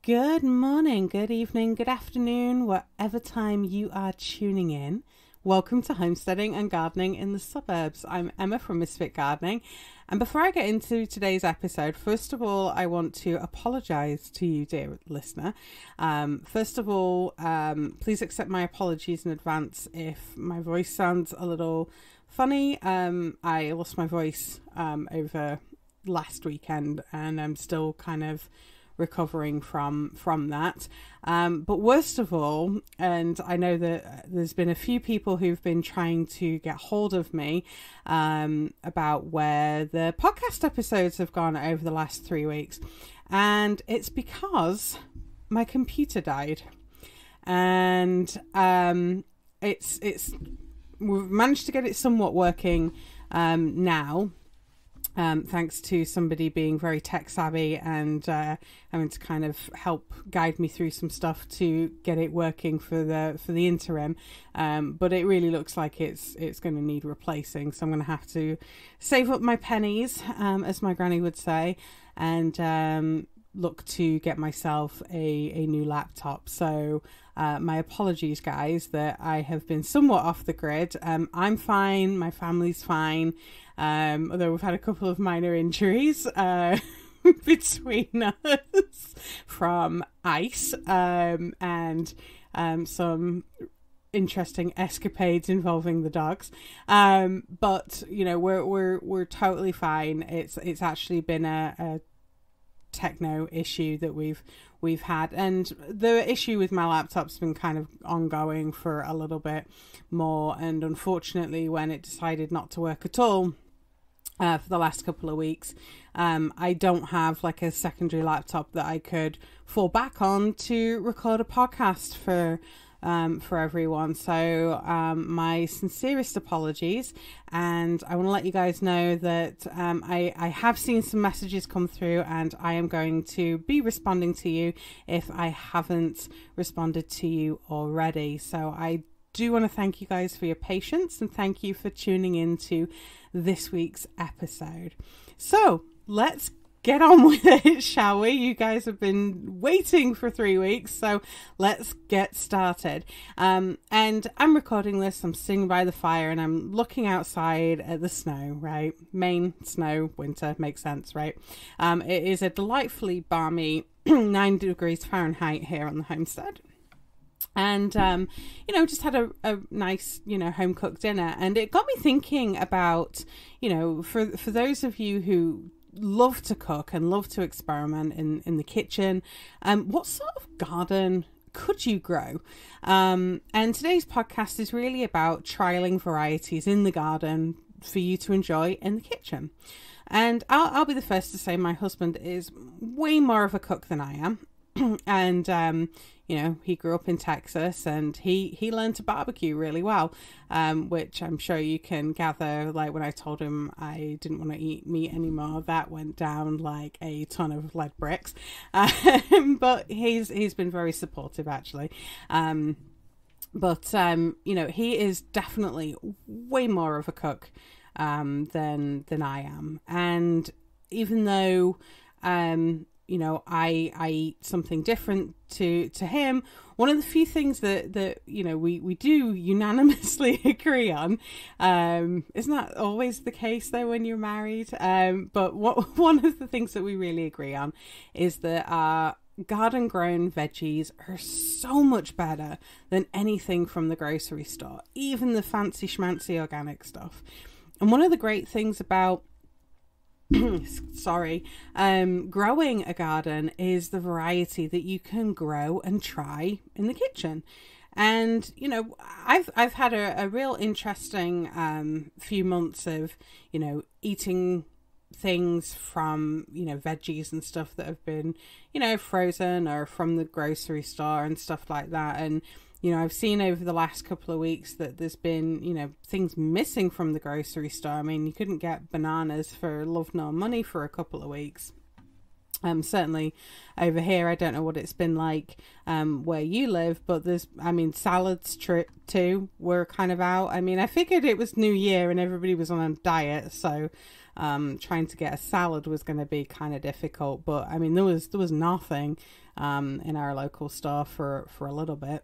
Good morning, good evening, good afternoon, whatever time you are tuning in. Welcome to Homesteading and Gardening in the Suburbs. I'm Emma from Misfit Gardening. And before I get into today's episode, first of all, I want to apologise to you, dear listener. First of all, please accept my apologies in advance if my voice sounds a little funny. I lost my voice over last weekend and I'm still kind of recovering from that, but worst of all, and I know that there's been a few people who've been trying to get hold of me about where the podcast episodes have gone over the last 3 weeks, and it's because my computer died, and it's we've managed to get it somewhat working now. Thanks to somebody being very tech savvy and having to kind of help guide me through some stuff to get it working for the interim. But it really looks like it's going to need replacing. So I'm going to have to save up my pennies, as my granny would say, and look to get myself a new laptop. So my apologies, guys, that I have been somewhat off the grid. I'm fine. My family's fine. Although we've had a couple of minor injuries between us from ice and some interesting escapades involving the dogs. But you know, we're totally fine. It's actually been a techno issue that we've had, and the issue with my laptop's been kind of ongoing for a little bit more, and unfortunately when it decided not to work at all for the last couple of weeks, I don't have like a secondary laptop that I could fall back on to record a podcast for everyone. So my sincerest apologies, and I want to let you guys know that I have seen some messages come through, and I am going to be responding to you if I haven't responded to you already. So I do want to thank you guys for your patience, and thank you for tuning in to this week's episode. So let's get on with it, shall we? You guys have been waiting for 3 weeks, so let's get started. And I'm recording this, I'm sitting by the fire, and I'm looking outside at the snow, right? Maine, snow, winter, makes sense, right? It is a delightfully balmy 9 degrees Fahrenheit here on the homestead. And, just had a nice, home cooked dinner. And it got me thinking about, for those of you who love to cook and love to experiment in the kitchen, what sort of garden could you grow? And today's podcast is really about trialing varieties in the garden for you to enjoy in the kitchen. And I'll be the first to say my husband is way more of a cook than I am. And, he grew up in Texas, and he learned to barbecue really well, which I'm sure you can gather, like when I told him I didn't want to eat meat anymore, that went down like a ton of lead bricks. But he's been very supportive, actually. But he is definitely way more of a cook than I am. And even though I eat something different to him, one of the few things that we do unanimously agree on, isn't that always the case though when you're married? But one of the things that we really agree on is that our garden grown veggies are so much better than anything from the grocery store, even the fancy schmancy organic stuff. And one of the great things about growing a garden is the variety that you can grow and try in the kitchen. And I've had a real interesting few months of eating things from veggies and stuff that have been frozen or from the grocery store and stuff like that. And I've seen over the last couple of weeks that there's been, things missing from the grocery store. I mean, you couldn't get bananas for love nor money for a couple of weeks. Certainly over here, I don't know what it's been like where you live, but salads too were kind of out. I mean, I figured it was New Year and everybody was on a diet, so trying to get a salad was going to be kind of difficult. But I mean, there was nothing in our local store for a little bit.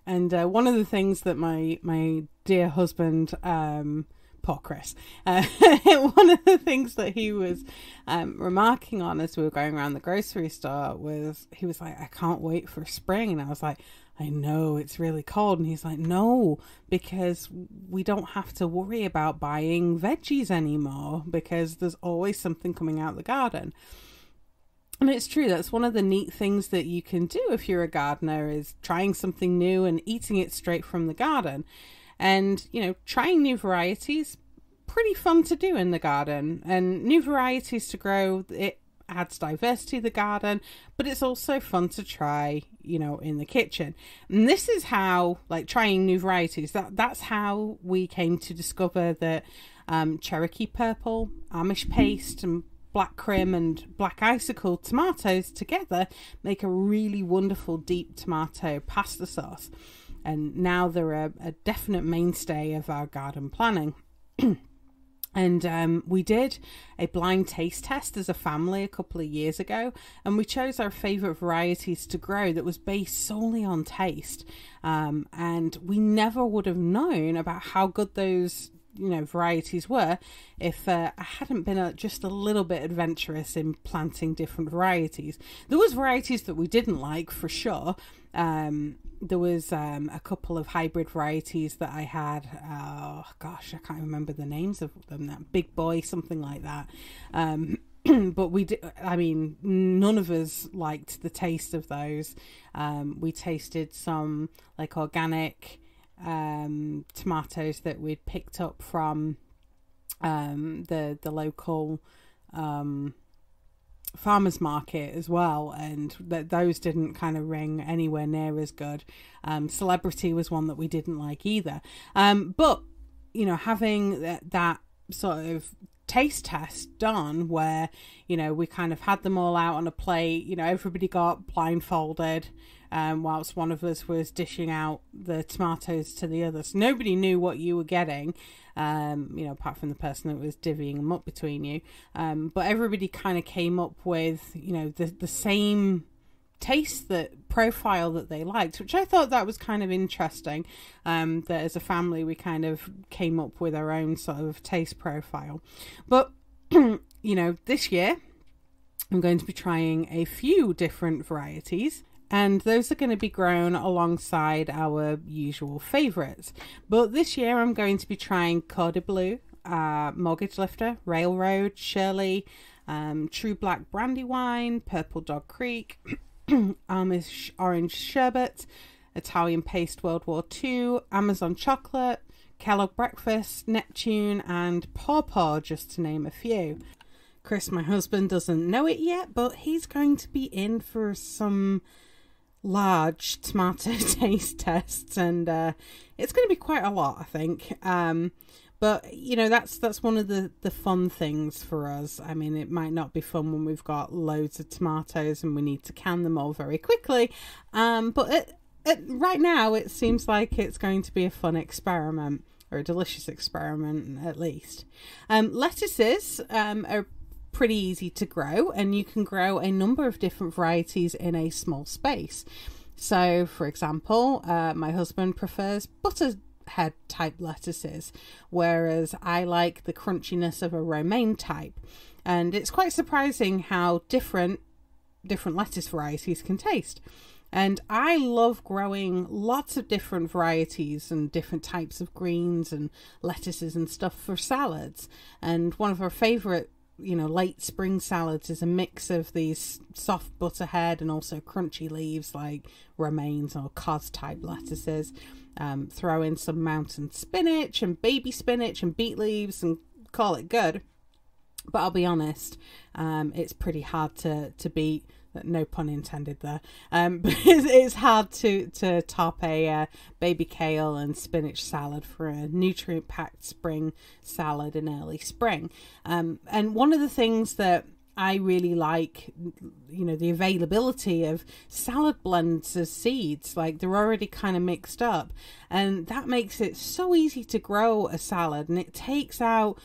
And one of the things that my dear husband, poor Chris, one of the things that he was remarking on as we were going around the grocery store was, he was like, I can't wait for spring. And I was like, I know it's really cold. And he's like, no, because we don't have to worry about buying veggies anymore because there's always something coming out of the garden. And it's true, that's one of the neat things that you can do if you're a gardener, is trying something new and eating it straight from the garden. And, you know, trying new varieties, pretty fun to do in the garden. And new varieties to grow, it adds diversity to the garden, but it's also fun to try, you know, in the kitchen. And this is how, like, trying new varieties, that's how we came to discover that Cherokee Purple, Amish Paste, and Black Crim and Black Icicle tomatoes together make a really wonderful deep tomato pasta sauce. And now they're a definite mainstay of our garden planning. And we did a blind taste test as a family a couple of years ago, and we chose our favourite varieties to grow that was based solely on taste. And we never would have known about how good those, you know, varieties were if I hadn't been just a little bit adventurous in planting different varieties. There was varieties that we didn't like, for sure. There was a couple of hybrid varieties that I had. Oh gosh, I can't remember the names of them. That Big Boy, something like that. But we did, I mean, none of us liked the taste of those. We tasted some like organic tomatoes that we'd picked up from the local farmers market as well, and those didn't kind of ring anywhere near as good. Celebrity was one that we didn't like either. But you know, having that sort of taste test done where, you know, we kind of had them all out on a plate, you know, everybody got blindfolded whilst one of us was dishing out the tomatoes to the others. Nobody knew what you were getting, you know, apart from the person that was divvying them up between you. But everybody kind of came up with, you know, the same taste profile that they liked, which I thought that was kind of interesting, that as a family we kind of came up with our own sort of taste profile. But you know, this year I'm going to be trying a few different varieties, and those are going to be grown alongside our usual favourites. But this year I'm going to be trying Cordy Blue, Mortgage Lifter, Railroad, Shirley, True Black Brandywine, Purple Dog Creek, Amish Orange Sherbet, Italian Paste World War II, Amazon Chocolate, Kellogg Breakfast, Neptune, and Paw Paw, just to name a few. Chris, my husband, doesn't know it yet, but he's going to be in for some large tomato taste tests, and it's going to be quite a lot, I think. But, you know, that's one of the fun things for us. I mean, it might not be fun when we've got loads of tomatoes and we need to can them all very quickly. But right now, it seems like it's going to be a fun experiment, or a delicious experiment, at least. Lettuces are pretty easy to grow, and you can grow a number of different varieties in a small space. So, for example, my husband prefers butterhead type lettuces, whereas I like the crunchiness of a romaine type. And it's quite surprising how different lettuce varieties can taste. And I love growing lots of different varieties and different types of greens and lettuces and stuff for salads. And one of our favourite, you know, late spring salads is a mix of these soft butterhead and also crunchy leaves like romaines or cos type lettuces. Throw in some mountain spinach and baby spinach and beet leaves and call it good. But I'll be honest, it's pretty hard to beat. No pun intended there. But it's hard to top a baby kale and spinach salad for a nutrient-packed spring salad in early spring. And one of the things that I really like, the availability of salad blends as seeds. Like, they're already kind of mixed up, and that makes it so easy to grow a salad, and it takes out,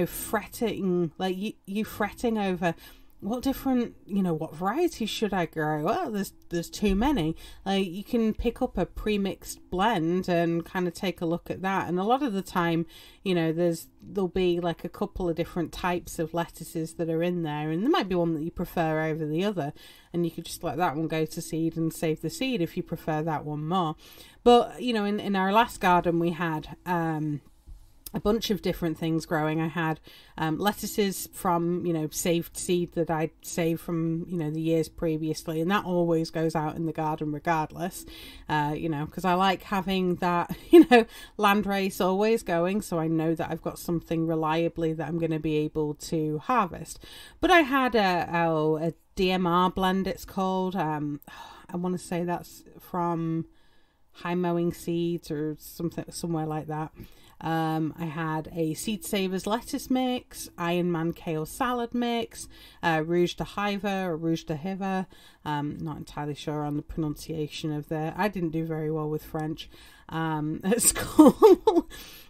fretting, like you fretting over what different, what varieties should I grow? Well, there's too many. Like, you can pick up a pre-mixed blend and kind of take a look at that. And a lot of the time, there'll be like a couple of different types of lettuces that are in there, and there might be one that you prefer over the other, and you could just let that one go to seed and save the seed if you prefer that one more. But, in our last garden, we had a bunch of different things growing. I had lettuces from, saved seed that I'd saved from, the years previously. And that always goes out in the garden regardless, because I like having that, land race always going. So I know that I've got something reliably that I'm going to be able to harvest. But I had a DMR blend, it's called. I want to say that's from High Mowing Seeds or something, somewhere like that. I had a Seed Savers lettuce mix, Iron Man kale salad mix, Rouge de Hiver or Rouge de Hiver. Not entirely sure on the pronunciation of that. I didn't do very well with French at school.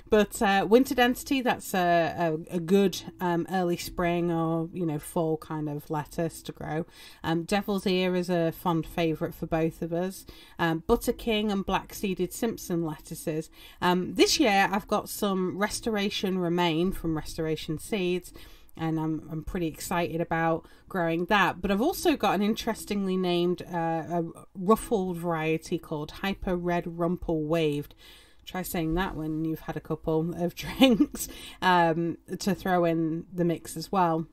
But Winter Density, that's a good early spring or, fall kind of lettuce to grow. Devil's Ear is a fond favourite for both of us. Butter King and Black Seeded Simpson lettuces. This year I've got some Restoration Romaine from Restoration Seeds, and I'm pretty excited about growing that. But I've also got an interestingly named a ruffled variety called Hyper Red Rumple Waved. Try saying that when you've had a couple of drinks to throw in the mix as well.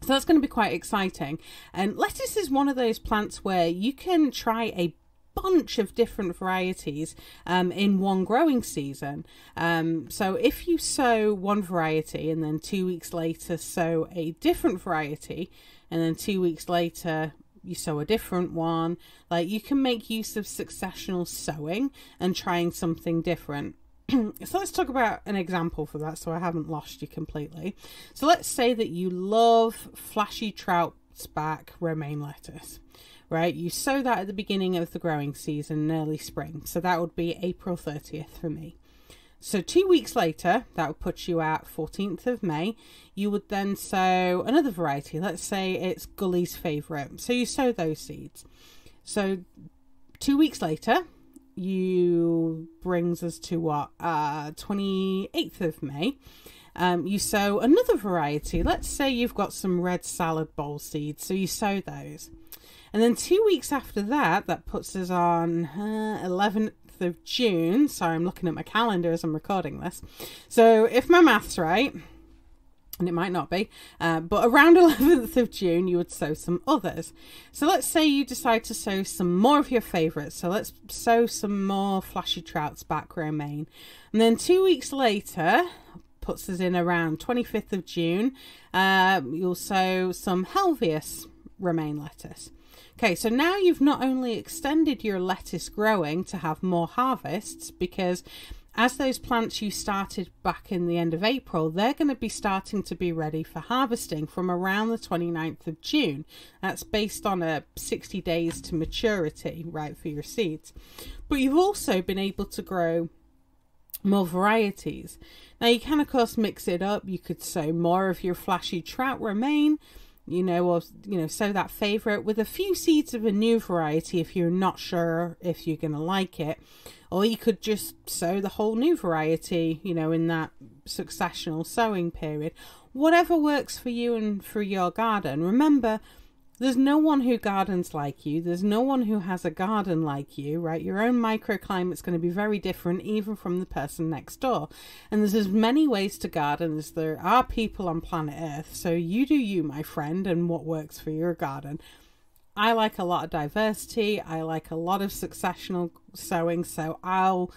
So that's going to be quite exciting. And lettuce is one of those plants where you can try a bunch of different varieties in one growing season. So if you sow one variety and then 2 weeks later sow a different variety, and then 2 weeks later you sow a different one, like, you can make use of successional sowing and trying something different. So let's talk about an example for that, so I haven't lost you completely. So let's say that you love flashy trout's back romaine lettuce, right? You sow that at the beginning of the growing season in early spring, so that would be April 30th for me. So 2 weeks later, that would put you at 14th of May. You would then sow another variety. Let's say it's Gully's Favourite. So you sow those seeds. So 2 weeks later, you brings us to what? 28th of May. You sow another variety. Let's say you've got some red salad bowl seeds. So you sow those. And then 2 weeks after that, that puts us on 11th of June. Sorry, I'm looking at my calendar as I'm recording this. So if my math's right, and it might not be, but around 11th of June, you would sow some others. So let's say you decide to sow some more of your favourites. So let's sow some more Flashy Trout's back romaine. And then 2 weeks later, puts us in around 25th of June, you'll sow some Helvius romaine lettuce. Okay, so now you've not only extended your lettuce growing to have more harvests, because as those plants you started back in the end of April, they're going to be starting to be ready for harvesting from around the 29th of June. That's based on a 60 days to maturity, right, for your seeds. But you've also been able to grow more varieties. Now you can of course mix it up. You could sow more of your flashy trout romaine, or sow that favourite with a few seeds of a new variety if you're not sure if you're going to like it. Or you could just sow the whole new variety, in that successional sowing period. Whatever works for you and for your garden. Remember, there's no one who gardens like you. There's no one who has a garden like you, right? Your own microclimate's going to be very different even from the person next door. And there's as many ways to garden as there are people on planet Earth. So you do you, my friend, and what works for your garden. I like a lot of diversity. I like a lot of successional sowing, so I'll,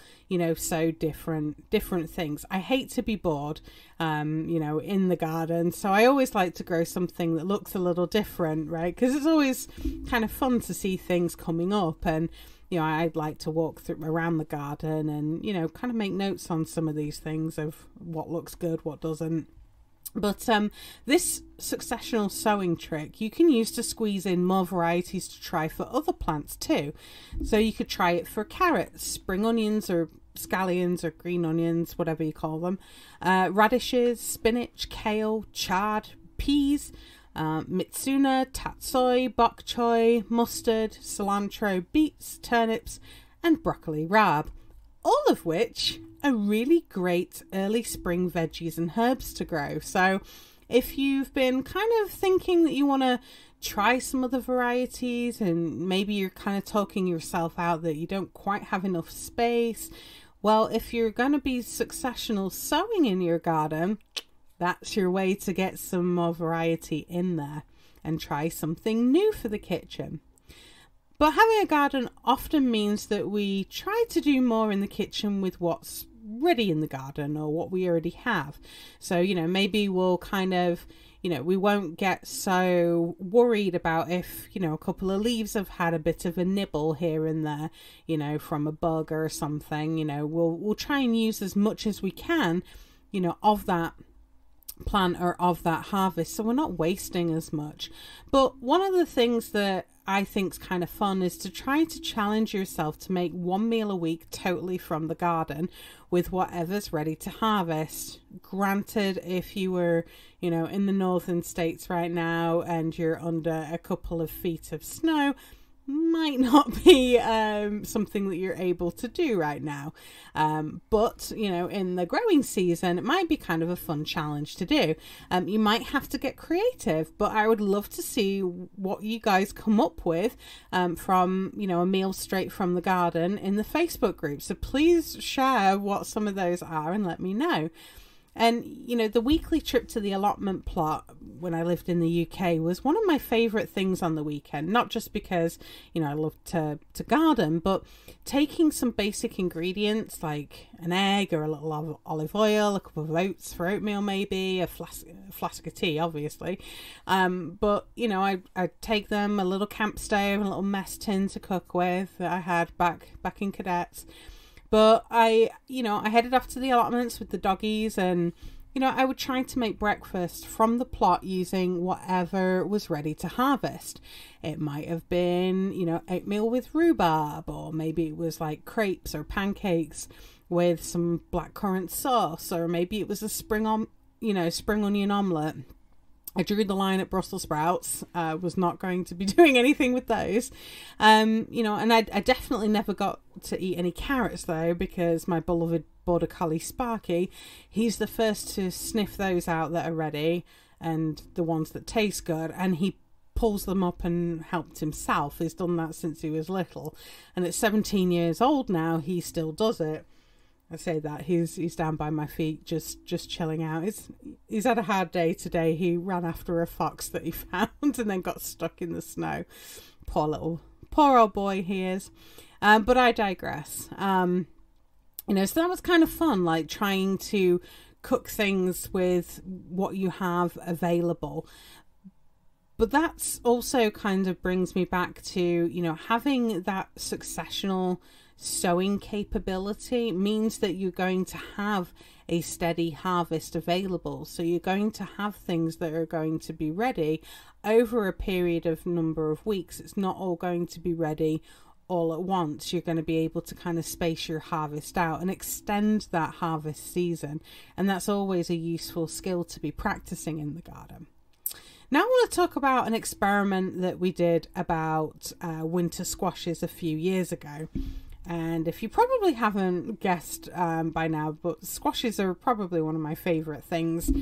sow different things. I hate to be bored, in the garden, so I always like to grow something that looks a little different, right? Because it's always kind of fun to see things coming up, and I'd like to walk around the garden and kind of make notes on some of these things of what looks good, what doesn't. But this successional sowing trick you can use to squeeze in more varieties to try for other plants too. So you could try it for carrots, spring onions or scallions or green onions, whatever you call them, radishes, spinach, kale, chard, peas, mitsuna, tatsoi, bok choy, mustard, cilantro, beets, turnips and broccoli rabe, all of which are really great early spring veggies and herbs to grow. So if you've been kind of thinking that you want to try some other varieties and maybe you're kind of talking yourself out that you don't quite have enough space, well, if you're going to be successional sowing in your garden, that's your way to get some more variety in there and try something new for the kitchen. But having a garden often means that we try to do more in the kitchen with what's ready in the garden or what we already have. So, maybe we'll kind of, we won't get so worried about if, a couple of leaves have had a bit of a nibble here and there, from a bug or something. We'll try and use as much as we can, of that plant or of that harvest, so we're not wasting as much. But one of the things that I think is kind of fun is to try to challenge yourself to make one meal a week totally from the garden with whatever's ready to harvest. Granted, if you were, in the northern states right now and you're under a couple of feet of snow, might not be something that you're able to do right now. But, in the growing season, it might be kind of a fun challenge to do. You might have to get creative, but I would love to see what you guys come up with from, a meal straight from the garden in the Facebook group. So please share what some of those are and let me know. And, the weekly trip to the allotment plot when I lived in the UK was one of my favourite things on the weekend. Not just because, I love to garden, but taking some basic ingredients like an egg or a little olive oil, a cup of oats for oatmeal maybe, a flask of tea, obviously. But, I'd take them, a little camp stove, a little mess tin to cook with that I had back in cadets. But I headed off to the allotments with the doggies and, I would try to make breakfast from the plot using whatever was ready to harvest. It might have been, oatmeal with rhubarb, or maybe it was like crepes or pancakes with some blackcurrant sauce, or maybe it was a spring onion omelette. I drew the line at Brussels sprouts. Was not going to be doing anything with those. And I definitely never got to eat any carrots though, because my beloved Border Collie Sparky, he's the first to sniff those out that are ready and the ones that taste good, and he pulls them up and helped himself. He's done that since he was little, and at 17 years old now, he still does it. I say that he's down by my feet, just chilling out. He's had a hard day today. He ran after a fox that he found and then got stuck in the snow. Poor old boy he is. But I digress. So that was kind of fun, like trying to cook things with what you have available. But that's also kind of brings me back to, having that successional sowing capability means that you're going to have a steady harvest available. So you're going to have things that are going to be ready over a period of number of weeks. It's not all going to be ready all at once. You're going to be able to kind of space your harvest out and extend that harvest season. And that's always a useful skill to be practicing in the garden. Now I want to talk about an experiment that we did about winter squashes a few years ago. And if you probably haven't guessed by now, but squashes are probably one of my favourite things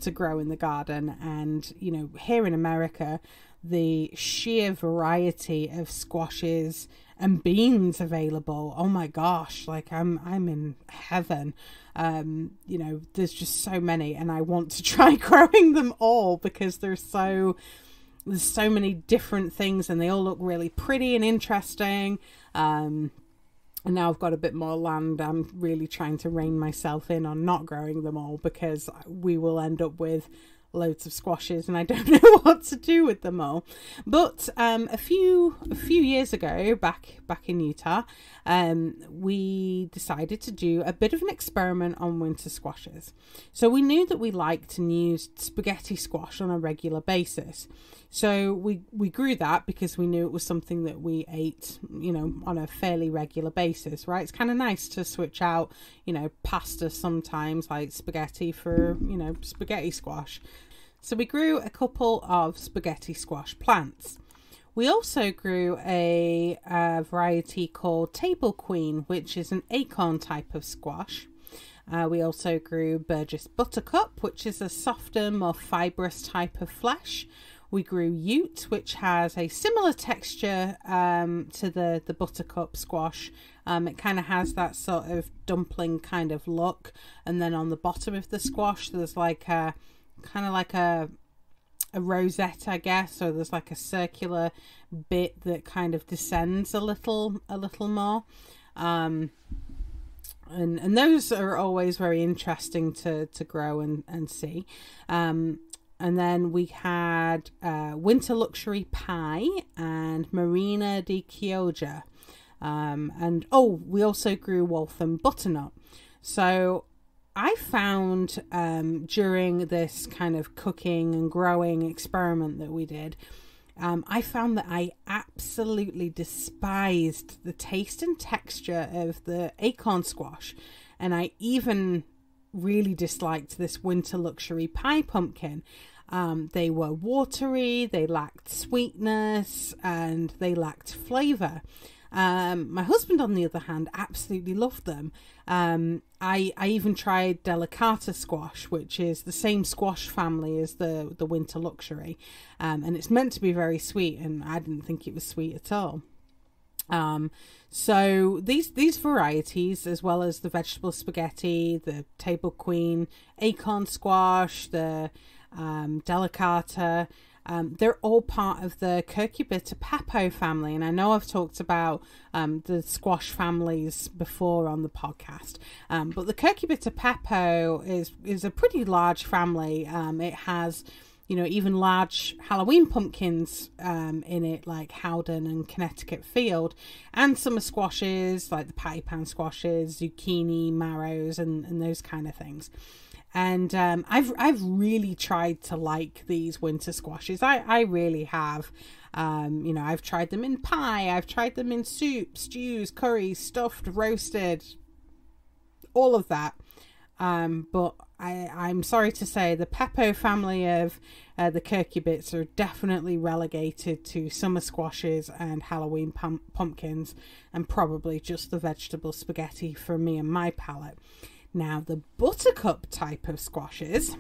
to grow in the garden. And, here in America, the sheer variety of squashes and beans available, oh my gosh, like I'm in heaven. There's just so many, and I want to try growing them all because there's so many different things and they all look really pretty and interesting. And now I've got a bit more land. I'm really trying to rein myself in on not growing them all because we will end up with loads of squashes and I don't know what to do with them all. But a few years ago, back in Utah, we decided to do a bit of an experiment on winter squashes. So we knew that we liked and used spaghetti squash on a regular basis. So we grew that because we knew it was something that we ate, on a fairly regular basis, right? It's kind of nice to switch out, pasta sometimes, like spaghetti for, spaghetti squash. So we grew a couple of spaghetti squash plants. We also grew a variety called Table Queen, which is an acorn type of squash. We also grew Burgess Buttercup, which is a softer, more fibrous type of flesh. We grew Ute, which has a similar texture to the Buttercup squash. It kind of has that sort of dumpling kind of look. And then on the bottom of the squash, there's like a rosette, I guess. So there's like a circular bit that kind of descends a little more. And those are always very interesting to grow and see. And then we had Winter Luxury Pie and Marina di Chioggia. We also grew Waltham Butternut. So I found during this kind of cooking and growing experiment that we did, I found that I absolutely despised the taste and texture of the acorn squash. And I even really disliked this Winter Luxury Pie pumpkin. They were watery, they lacked sweetness, and they lacked flavour. My husband, on the other hand, absolutely loved them. I even tried delicata squash, which is the same squash family as the Winter Luxury, and it's meant to be very sweet, and I didn't think it was sweet at all. So these varieties, as well as the vegetable spaghetti, the Table Queen, acorn squash, the delicata, they're all part of the Cucurbita pepo family. And I know I've talked about the squash families before on the podcast, but the Cucurbita pepo is a pretty large family. It has even large Halloween pumpkins in it, like Howden and Connecticut Field, and summer squashes like the patty pan squashes, zucchini, marrows, and those kind of things. And I've really tried to like these winter squashes. I really have. I've tried them in pie, I've tried them in soup, stews, curries, stuffed, roasted, all of that. But I'm sorry to say the pepo family of the Cucurbits are definitely relegated to summer squashes and Halloween pumpkins, and probably just the vegetable spaghetti for me and my palate. Now, the Buttercup type of squashes,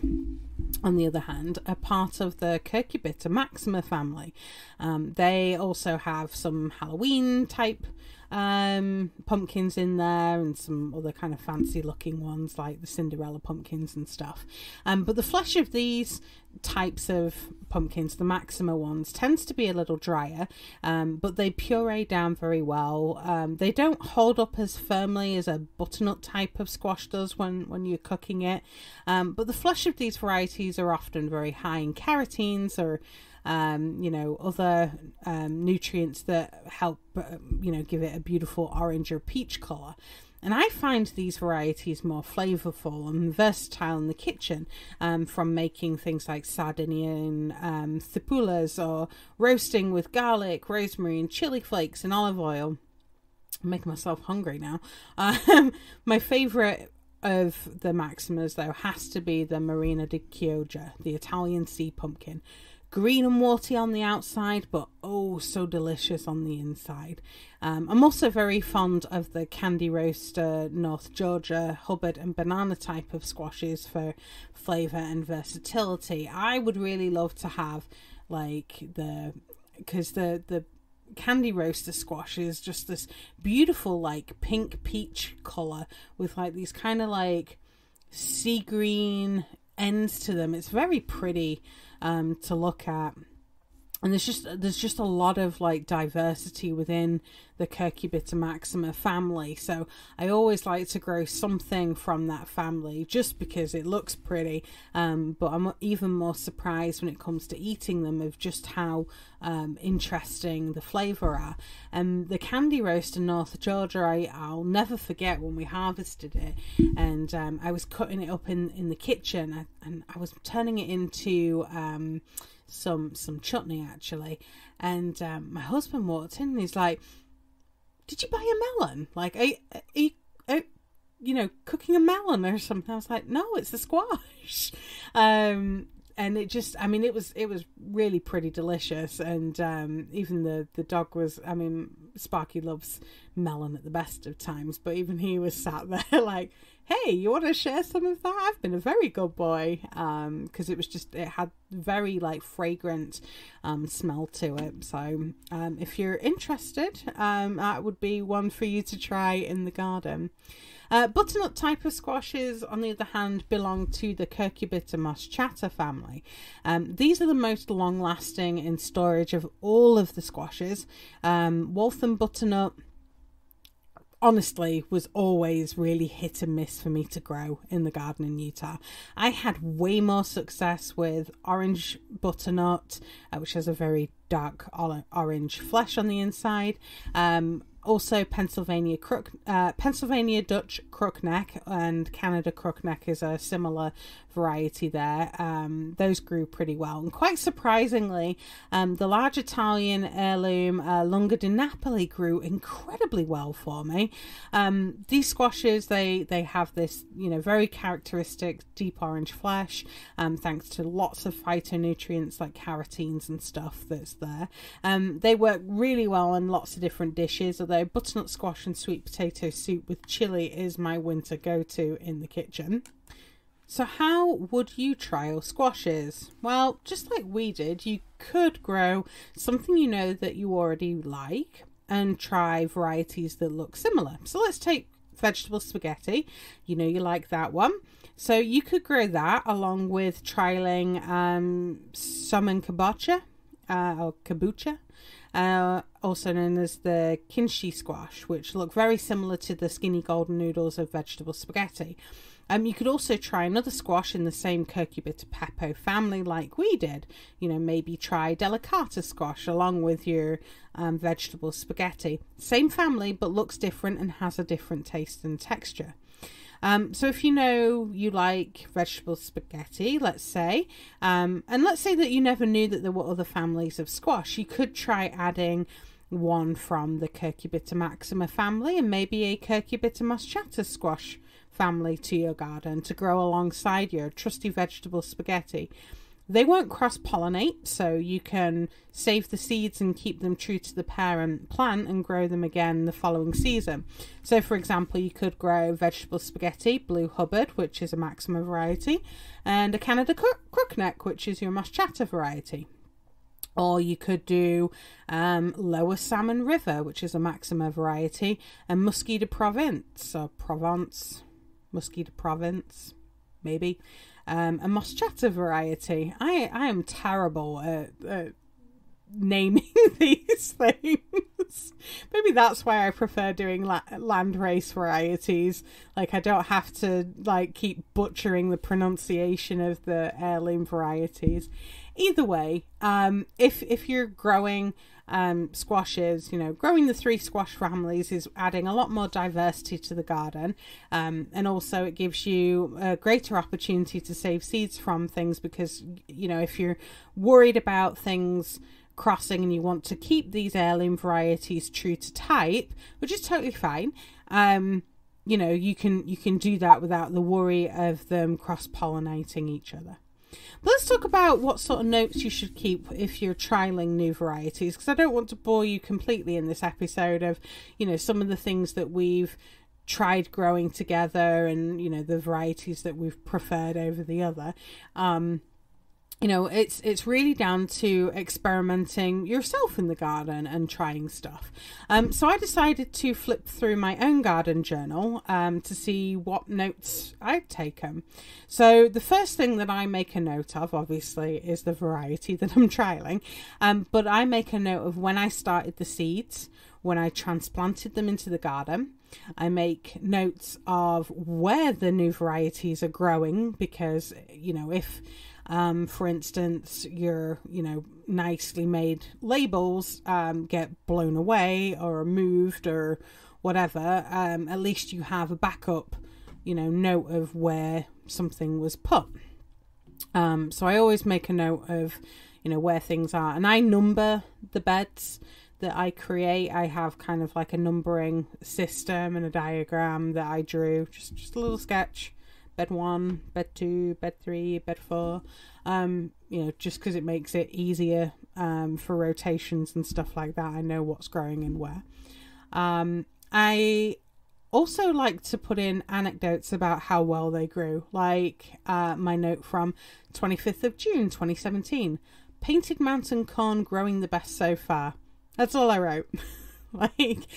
on the other hand, are part of the Cucurbita maxima family. They also have some Halloween type pumpkins in there, and some other kind of fancy looking ones like the Cinderella pumpkins and stuff. But the flesh of these types of pumpkins, the Maxima ones, tends to be a little drier, but they puree down very well. They don't hold up as firmly as a butternut type of squash does when you're cooking it. But the flesh of these varieties are often very high in carotenes or other nutrients that help give it a beautiful orange or peach colour. And I find these varieties more flavourful and versatile in the kitchen, from making things like Sardinian thipulas, or roasting with garlic, rosemary and chili flakes and olive oil. I'm making myself hungry now. My favourite of the Maximas, though, has to be the Marina di Chioggia, the Italian sea pumpkin. Green and warty on the outside, but oh, so delicious on the inside. I'm also very fond of the Candy Roaster, North Georgia, Hubbard and banana type of squashes for flavour and versatility. I would really love to have because the Candy Roaster squash is just this beautiful pink peach colour with these kind of sea green ends to them. It's very pretty to look at. And there's just a lot of like diversity within the Cucurbita maxima family. So I always like to grow something from that family just because it looks pretty. But I'm even more surprised when it comes to eating them of just how interesting the flavour are. And the candy roast in North Georgia, I'll never forget when we harvested it. And I was cutting it up in the kitchen, and I was turning it into some chutney actually, and my husband walked in and he's like, "Did you buy a melon? Like, are you cooking a melon or something?" I was like, "No, it's a squash." And it just, I mean, it was really pretty delicious. And even the dog was, I mean, Sparky loves melon at the best of times, but even he was sat there like, "Hey, you want to share some of that? I've been a very good boy." Because it had very like fragrant smell to it. So if you're interested, that would be one for you to try in the garden. Butternut type of squashes, on the other hand, belong to the Cucurbita moschata family. These are the most long-lasting in storage of all of the squashes. Waltham Butternut, honestly, was always really hit and miss for me to grow in the garden in Utah. I had way more success with orange butternut, which has a very dark orange flesh on the inside. Also Pennsylvania Dutch crookneck and Canada crookneck is a similar variety there. Those grew pretty well, and quite surprisingly, the large Italian heirloom Lunga di Napoli grew incredibly well for me. These squashes, they have this very characteristic deep orange flesh, thanks to lots of phytonutrients like carotenes and stuff that's there. They work really well in lots of different dishes, although butternut squash and sweet potato soup with chili is my winter go-to in the kitchen. So how would you trial squashes? Well, just like we did, you could grow something that you already like and try varieties that look similar. So let's take vegetable spaghetti. You like that one. So you could grow that along with trialing salmon kabocha or kabocha. Also known as the kimchi squash, which look very similar to the skinny golden noodles of vegetable spaghetti. You could also try another squash in the same Cucurbita pepo family like we did. Maybe try delicata squash along with your vegetable spaghetti. Same family, but looks different and has a different taste and texture. So if you like vegetable spaghetti, let's say, and let's say that you never knew that there were other families of squash, you could try adding one from the Cucurbita maxima family and maybe a Cucurbita moschata squash family to your garden to grow alongside your trusty vegetable spaghetti. They won't cross-pollinate, so you can save the seeds and keep them true to the parent plant and grow them again the following season. So, for example, you could grow vegetable spaghetti, Blue Hubbard, which is a maxima variety, and a Canada crookneck, which is your moschata variety. Or you could do Lower Salmon River, which is a maxima variety, and Musky de Provence, or Provence, Musky de Provence, maybe. A moschata variety. I am terrible at naming these things. Maybe that's why I prefer doing landrace varieties. Like, I don't have to keep butchering the pronunciation of the heirloom varieties. Either way, if you're growing squashes, growing the 3 squash families is adding a lot more diversity to the garden, and also it gives you a greater opportunity to save seeds from things, because if you're worried about things crossing and you want to keep these heirloom varieties true to type, which is totally fine, you can do that without the worry of them cross-pollinating each other. But let's talk about what sort of notes you should keep if you're trialing new varieties, because I don't want to bore you completely in this episode of, some of the things that we've tried growing together and, the varieties that we've preferred over the other. you know, it's really down to experimenting yourself in the garden and trying stuff. So I decided to flip through my own garden journal to see what notes I'd taken. So the first thing that I make a note of, obviously, is the variety that I'm trialing. But I make a note of when I started the seeds, when I transplanted them into the garden. I make notes of where the new varieties are growing, because, you know, if for instance, your, you know, nicely made labels get blown away or moved or whatever, at least you have a backup, you know, note of where something was put. So I always make a note of, you know, where things are, and I number the beds that I create. I have kind of like a numbering system and a diagram that I drew, just a little sketch. Bed 1, bed 2, bed 3, bed 4, you know, just because it makes it easier for rotations and stuff like that. I know what's growing and where. I also like to put in anecdotes about how well they grew, like my note from 25th of June 2017, painted mountain corn growing the best so far. That's all I wrote. Like,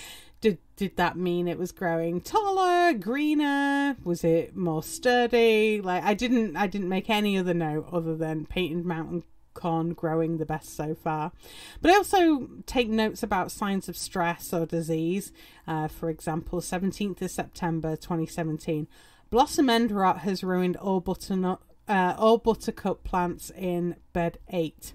did that mean it was growing taller, greener? Was it more sturdy? Like, I didn't make any other note other than painted mountain corn growing the best so far. But I also take notes about signs of stress or disease. For example, 17th of September 2017, blossom end rot has ruined all buttercup plants in bed 8.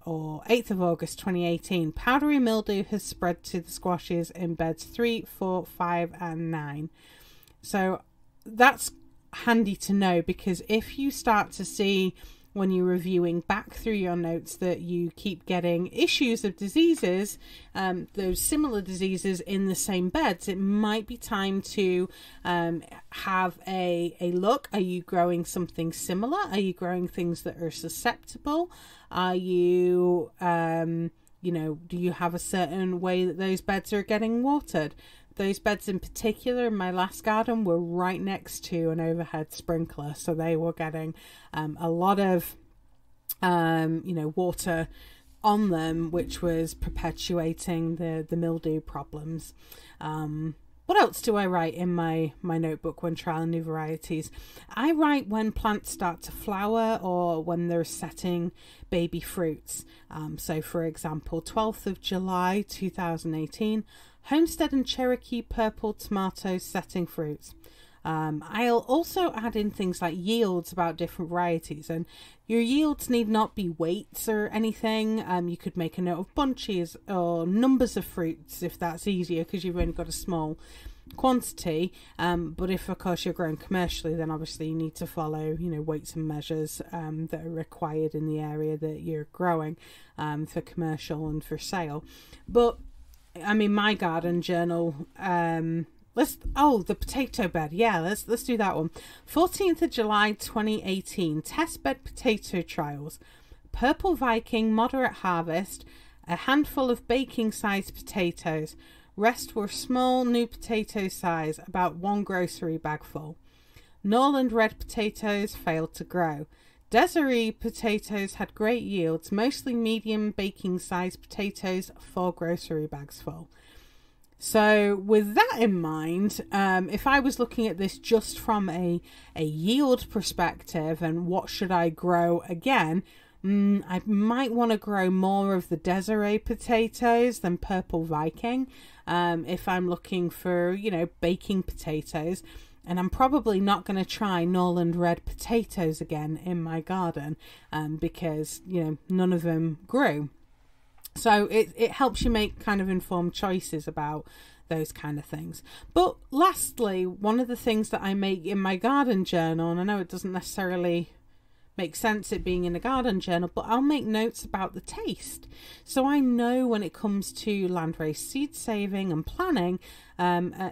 Or 8th of August 2018, powdery mildew has spread to the squashes in beds 3, 4, 5 and 9. So that's handy to know, because if you start to see when you're reviewing back through your notes that you keep getting issues of diseases, those similar diseases in the same beds, it might be time to have a look. Are you growing something similar? Are you growing things that are susceptible? Are you, you know, do you have a certain way that those beds are getting watered? Those beds in particular in my last garden were right next to an overhead sprinkler, so they were getting a lot of you know, water on them, which was perpetuating the mildew problems. What else do I write in my notebook when trialing new varieties? I write when plants start to flower or when they're setting baby fruits. So for example, 12th of July 2018, Homestead and Cherokee purple tomatoes setting fruits. I'll also add in things like yields about different varieties, and your yields need not be weights or anything. You could make a note of bunches or numbers of fruits if that's easier, because you've only got a small quantity. But if of course you're growing commercially, then obviously you need to follow, you know, weights and measures that are required in the area that you're growing for commercial and for sale. But I mean, my garden journal, the potato bed. Yeah, let's do that one. 14th of July 2018, test bed potato trials. Purple Viking moderate harvest, a handful of baking sized potatoes. Rest were small new potato size, about 1 grocery bag full. Norland red potatoes failed to grow. Desiree potatoes had great yields, mostly medium baking sized potatoes, 4 grocery bags full. So with that in mind, if I was looking at this just from a yield perspective and what should I grow again, I might want to grow more of the Desiree potatoes than Purple Viking if I'm looking for, you know, baking potatoes. And I'm probably not going to try Norland red potatoes again in my garden because, you know, none of them grew. So it helps you make kind of informed choices about those kind of things. But lastly, one of the things that I make in my garden journal, and I know it doesn't necessarily make sense it being in a garden journal, but I'll make notes about the taste. So I know when it comes to landrace seed saving and planning,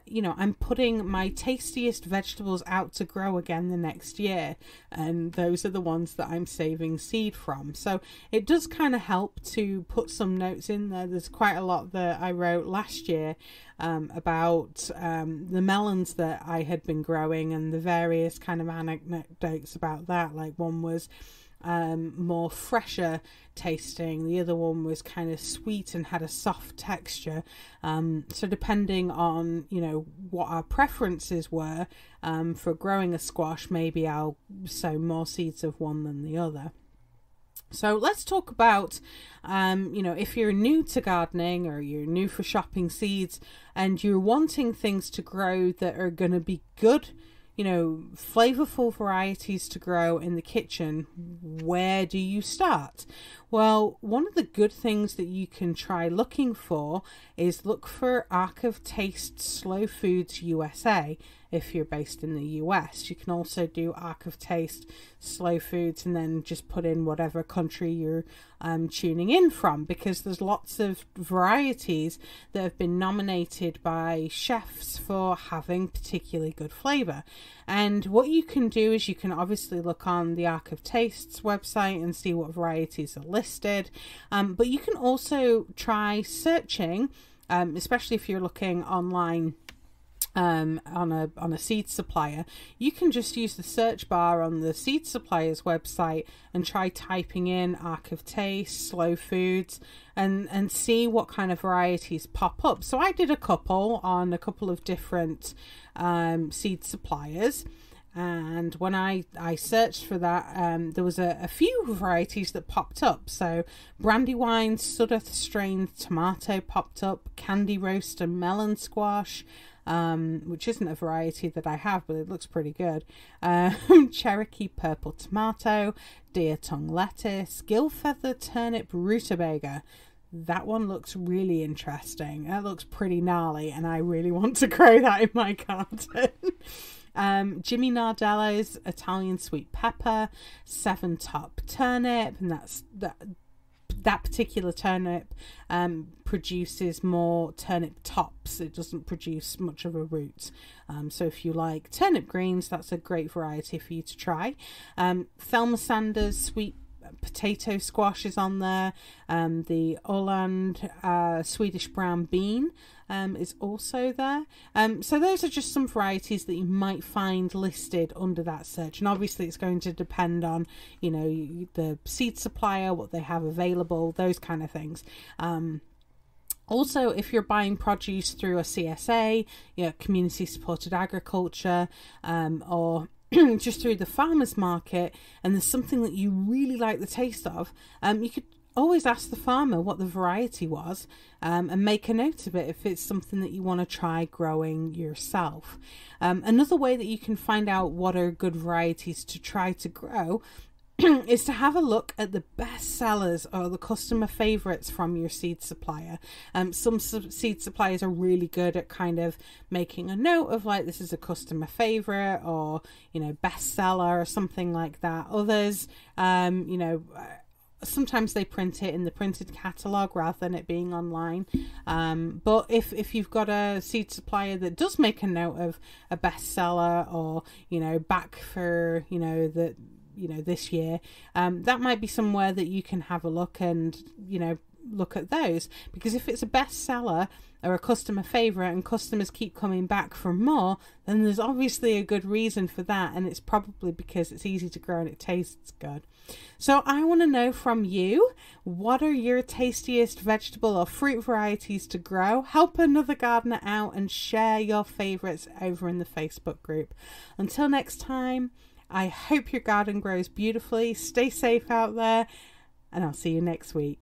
you know, I'm putting my tastiest vegetables out to grow again the next year, and those are the ones that I'm saving seed from. So it does kind of help to put some notes in there. There's quite a lot that I wrote last year about the melons that I had been growing and the various kind of anecdotes about that. Like one was more fresher tasting. The other one was kind of sweet and had a soft texture. So depending on, you know, what our preferences were for growing a squash, maybe I'll sow more seeds of one than the other. So let's talk about, you know, if you're new to gardening or you're new for shopping seeds and you're wanting things to grow that are going to be good, you know, flavorful varieties to grow in the kitchen, where do you start? Well, one of the good things that you can try looking for is look for Ark of Taste Slow Foods USA. If you're based in the US, you can also do Ark of Taste Slow Foods and then just put in whatever country you're tuning in from, because there's lots of varieties that have been nominated by chefs for having particularly good flavor. And what you can do is you can obviously look on the Ark of Tastes website and see what varieties are listed, but you can also try searching, especially if you're looking online on a seed supplier. You can just use the search bar on the seed supplier's website and try typing in Ark of Taste, Slow Foods, and see what kind of varieties pop up. So I did a couple on a couple of different seed suppliers, and when I searched for that, there was a few varieties that popped up. So Brandywine Sudduth strained tomato popped up, Candy Roast and melon squash, which isn't a variety that I have, but it looks pretty good. Cherokee purple tomato, deer tongue lettuce, gill feather turnip rutabaga. That one looks really interesting. That looks pretty gnarly, and I really want to grow that in my garden. Jimmy Nardello's Italian sweet pepper, seven top turnip, and that particular turnip produces more turnip tops. It doesn't produce much of a root. So if you like turnip greens, that's a great variety for you to try. Thelma Sanders sweet potato squash is on there. The Åland Swedish brown bean is also there. So those are just some varieties that you might find listed under that search, and obviously it's going to depend on, you know, the seed supplier, what they have available, those kind of things. Also, if you're buying produce through a CSA, you know, community supported agriculture, or just through the farmer's market, and there's something that you really like the taste of, you could always ask the farmer what the variety was, and make a note of it if it's something that you want to try growing yourself. Another way that you can find out what are good varieties to try to grow is to have a look at the best sellers or the customer favorites from your seed supplier. Some seed suppliers are really good at kind of making a note of, like, this is a customer favorite, or, you know, bestseller or something like that. Others, you know, sometimes they print it in the printed catalogue rather than it being online. But if you've got a seed supplier that does make a note of a bestseller, or, you know, back for, you know, this year, that might be somewhere that you can have a look and, you know, look at those, because if it's a bestseller or a customer favorite and customers keep coming back for more, then there's obviously a good reason for that, and it's probably because it's easy to grow and it tastes good. So I want to know from you, what are your tastiest vegetable or fruit varieties to grow? Help another gardener out and share your favorites over in the Facebook group. Until next time, I hope your garden grows beautifully. Stay safe out there, and I'll see you next week.